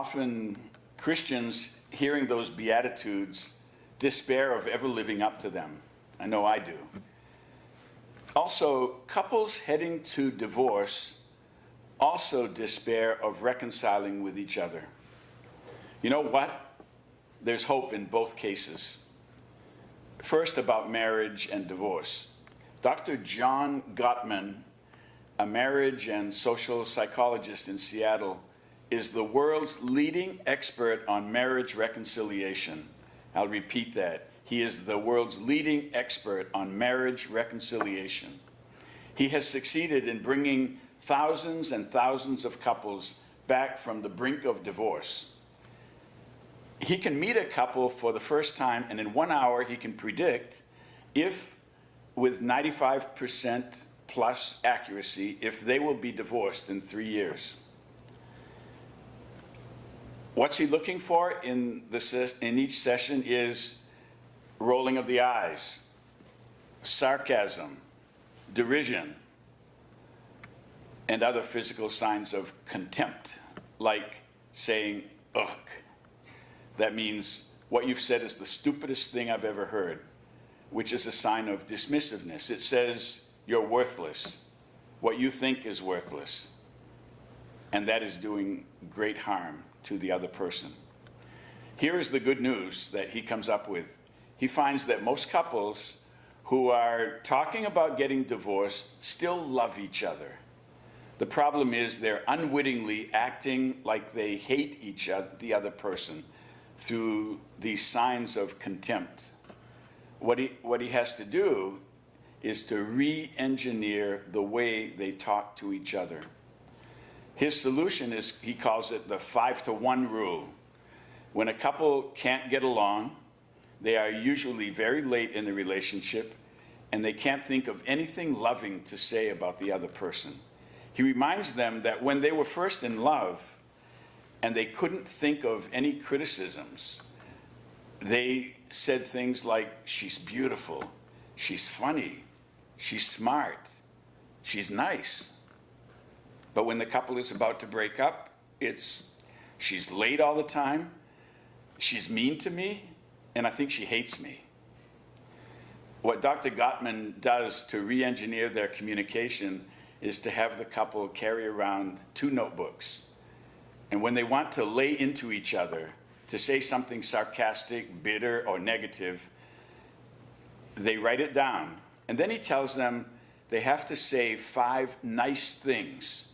often Christians, hearing those Beatitudes, despair of ever living up to them. I know I do. Also, couples heading to divorce also despair of reconciling with each other. You know what? There's hope in both cases. First, about marriage and divorce. Dr. John Gottman, a marriage and social psychologist in Seattle, is the world's leading expert on marriage reconciliation. I'll repeat that. He is the world's leading expert on marriage reconciliation. He has succeeded in bringing thousands and thousands of couples back from the brink of divorce. He can meet a couple for the first time, and in 1 hour he can predict if, with 95% plus accuracy, if they will be divorced in 3 years. What's he looking for in each session is rolling of the eyes, sarcasm, derision, and other physical signs of contempt, like saying, ugh. That means, what you've said is the stupidest thing I've ever heard, which is a sign of dismissiveness. It says, you're worthless. What you think is worthless. And that is doing great harm to the other person. Here is the good news that he comes up with. He finds that most couples who are talking about getting divorced still love each other. The problem is they're unwittingly acting like they hate the other person through these signs of contempt. What he has to do is to re-engineer the way they talk to each other. His solution is, he calls it the 5-to-1 rule. When a couple can't get along, they are usually very late in the relationship, and they can't think of anything loving to say about the other person. He reminds them that when they were first in love, and they couldn't think of any criticisms, they said things like, she's beautiful, she's funny, she's smart, she's nice. But when the couple is about to break up, it's, she's late all the time, she's mean to me, and I think she hates me. What Dr. Gottman does to re-engineer their communication is to have the couple carry around 2 notebooks. And when they want to lay into each other, to say something sarcastic, bitter, or negative, they write it down. And then he tells them they have to say 5 nice things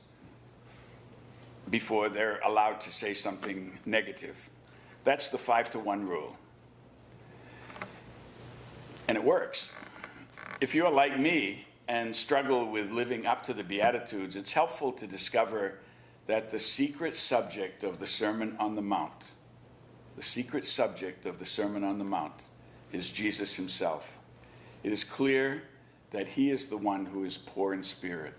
before they're allowed to say something negative. That's the 5-to-1 rule. And it works. If you're like me and struggle with living up to the Beatitudes, it's helpful to discover that the secret subject of the Sermon on the Mount, the secret subject of the Sermon on the Mount is Jesus himself. It is clear that he is the one who is poor in spirit,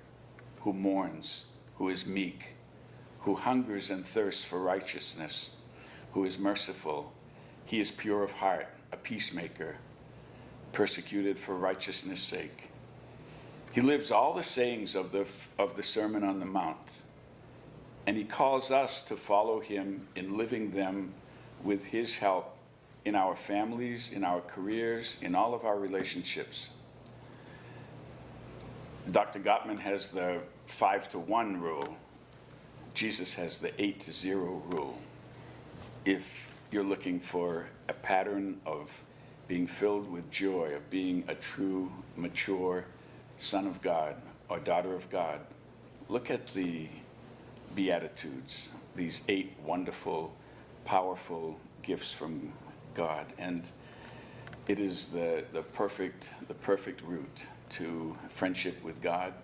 who mourns, who is meek, who hungers and thirsts for righteousness, who is merciful. He is pure of heart, a peacemaker, persecuted for righteousness' sake. He lives all the sayings of the Sermon on the Mount, and he calls us to follow him in living them with his help in our families, in our careers, in all of our relationships. Dr. Gottman has the 5-to-1 rule. Jesus has the 8-to-0 rule. If you're looking for a pattern of being filled with joy, of being a true, mature son of God or daughter of God, look at the Beatitudes, these 8 wonderful, powerful gifts from God. And it is the perfect route to friendship with God,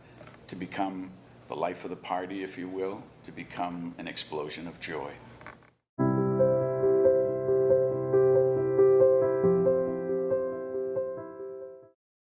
to become the life of the party, if you will, to become an explosion of joy.